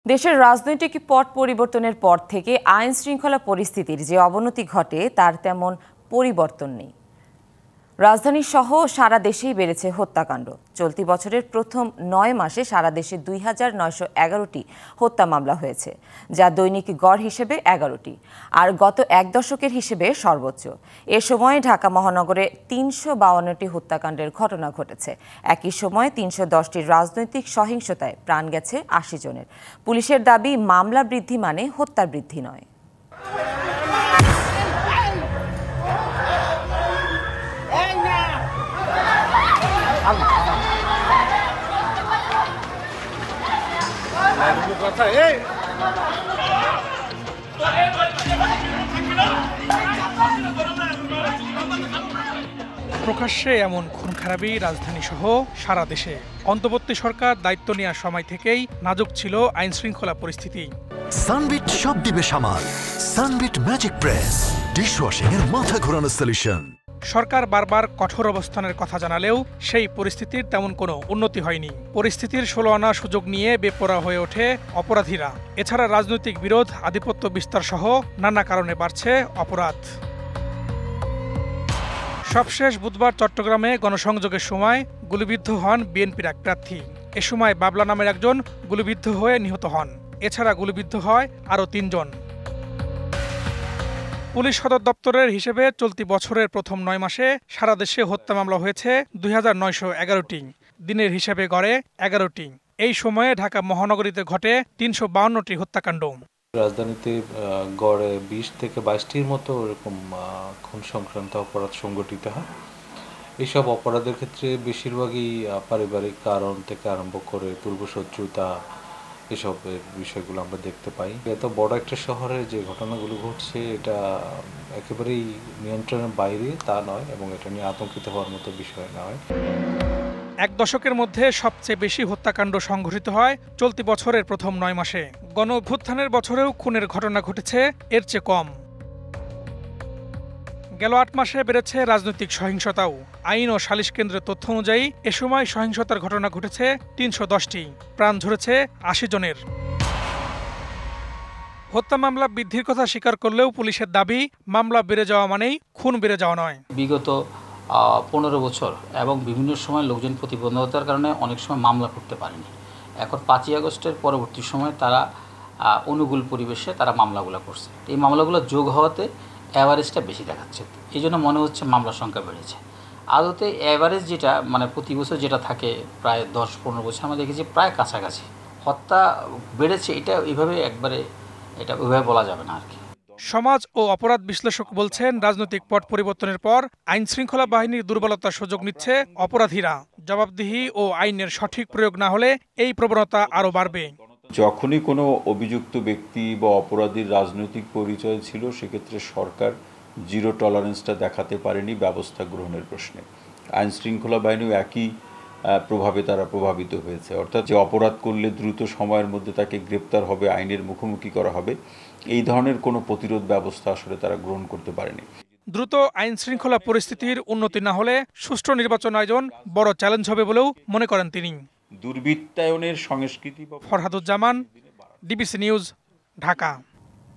দেশের রাজনৈতিক পট পরিবর্তনের পর থেকে আইন শৃঙ্খলা পরিস্থিতির যে অবনতি ঘটে তার তেমন পরিবর্তন নেই। রাজধানী সহ সারা দেশেই বেড়েছে হত্যাকাণ্ড। চলতি বছরের প্রথম 9 মাসে সারা দেশে 2911টি হত্যা মামলা হয়েছে, যা দৈনিক গড় হিসেবে 11টি, আর গত এক দশকের হিসেবে সর্বোচ্চ। এ সময় ঢাকা মহানগরে 352টি হত্যাকাণ্ডের ঘটনা ঘটেছে। একই সময় 310টির রাজনৈতিক সহিংসতায় প্রাণ গেছে 80 জনের। পুলিশের দাবি, মামলা বৃদ্ধি মানে হত্যা বৃদ্ধি নয়। প্রকাশ্যে এমন খুন খারাপি রাজধানী সহ সারা দেশে। অন্তর্বর্তী সরকার দায়িত্ব নেওয়ার সময় থেকেই নাজুক ছিল আইন শৃঙ্খলা পরিস্থিতি। সানবিট সব দিবে সামাল। সানবিট ম্যাজিক প্রেস ডিশওয়াশিং এর মাথা ঘোরানো সলিউশন। সরকার বারবার কঠোর অবস্থানের কথা জানালেও সেই পরিস্থিতির তেমন কোনো উন্নতি হয়নি। পরিস্থিতির 16 আনা সুযোগ নিয়ে বেপরোয়া হয়ে ওঠে অপরাধীরা। এছাড়া রাজনৈতিক বিরোধ, আধিপত্য বিস্তার সহ নানা কারণে বাড়ছে অপরাধ। সবশেষ বুধবার চট্টগ্রামে গণসংযোগের সময় গুলিবিদ্ধ হন বিএনপির এক প্রার্থী। এ সময় বাবলা নামের একজন গুলিবিদ্ধ হয়ে নিহত হন। এছাড়া গুলিবিদ্ধ হয় আরও 3 জন। পুলিশ সদর দপ্তরের হিসেবে চলতি বছরের প্রথম 9 মাসে সারা দেশে হত্যা মামলা হয়েছে 2911টি। দিনের হিসেবে গড়ে 11টি। এই সময়ে ঢাকা মহানগরীতে ঘটে 352টি হত্যাকাণ্ড। রাজধানীতে গড়ে 20 থেকে 22টির মতো এরকম খুন সংক্রান্ত অপরাধ সংগঠিত হয়। এইসব অপরাধের ক্ষেত্রে বেশিরভাগই পারিবারিক কারণ থেকে আরম্ভ করে পূর্বশত্রুতা, এসব বিষয়গুলো আমরা দেখতে পাই। এত বড় একটা শহরে যে ঘটনাগুলো ঘটছে, এটা একেবারেই নিয়ন্ত্রণের বাইরে তা নয়, এবং এটা নিয়ে আতঙ্কিত হওয়ার মতো বিষয় নয়। এক দশকের মধ্যে সবচেয়ে বেশি হত্যাকাণ্ড সংঘটিত হয় চলতি বছরের প্রথম 9 মাসে। গণ অভ্যুত্থানের বছরেও খুনের ঘটনা ঘটেছে এর চেয়ে কম। গেল 8 মাসে বেড়েছে রাজনৈতিক সহিংসতাও। আইন ও সালিশ কেন্দ্রের তথ্য অনুযায়ী এ সময় সহিংসতার ঘটনা ঘটেছে 310টি, প্রাণ ঝরেছে 80 জনের। হত্যা মামলা বৃদ্ধির কথা স্বীকার করলেও পুলিশের দাবি, মামলা বেড়ে যাওয়া মানেই খুন বেড়ে যাওয়া নয়। বিগত 15 বছর এবং বিভিন্ন সময় লোকজন প্রতিবন্ধকতার কারণে অনেক সময় মামলা করতে পারেনি। এখন 5ই আগস্টের পরবর্তী সময় তারা অনুকূল পরিবেশে তারা মামলাগুলো করছে। এই মামলাগুলো যোগ হওয়াতে অ্যাভারেজটা বেশি দেখাচ্ছে। এই জন্য মনে হচ্ছে মামলার সংখ্যা বেড়েছে। আদতে অ্যাভারেজ যেটা প্রতি বছর যেটা থাকে প্রায় 10-15 বছর আমরা দেখেছি প্রায় কাছাকাছি। হত্যা বেড়েছে, এটা ওইভাবে বলা যাবে না আর কি। সমাজ ও অপরাধ বিশ্লেষক বলছেন, রাজনৈতিক পট পরিবর্তনের পর আইন শৃঙ্খলা বাহিনীর দুর্বলতার সুযোগ নিচ্ছে অপরাধীরা। জবাবদিহি ও আইনের সঠিক প্রয়োগ না হলে এই প্রবণতা আরও বাড়বে। যখনই কোনো অভিযুক্ত ব্যক্তি বা অপরাধীর রাজনৈতিক পরিচয় ছিল, সেক্ষেত্রে সরকার জিরো টলারেন্সটা দেখাতে পারেনি ব্যবস্থা গ্রহণের প্রশ্নে। আইন শৃঙ্খলা বাহিনীও একই প্রভাবে তারা প্রভাবিত হয়েছে। অর্থাৎ যে অপরাধ করলে দ্রুত সময়ের মধ্যে তাকে গ্রেপ্তার হবে, আইনের মুখোমুখি করা হবে, এই ধরনের কোনো প্রতিরোধ ব্যবস্থা আসলে তারা গ্রহণ করতে পারেনি। দ্রুত আইন শৃঙ্খলা পরিস্থিতির উন্নতি না হলে সুষ্ঠু নির্বাচন আয়োজন বড় চ্যালেঞ্জ হবে বলেও মনে করেন তিনি। দুর্বৃত্তায়নের সংস্কৃতি। Farhaduzzaman, DBC news, Dhaka.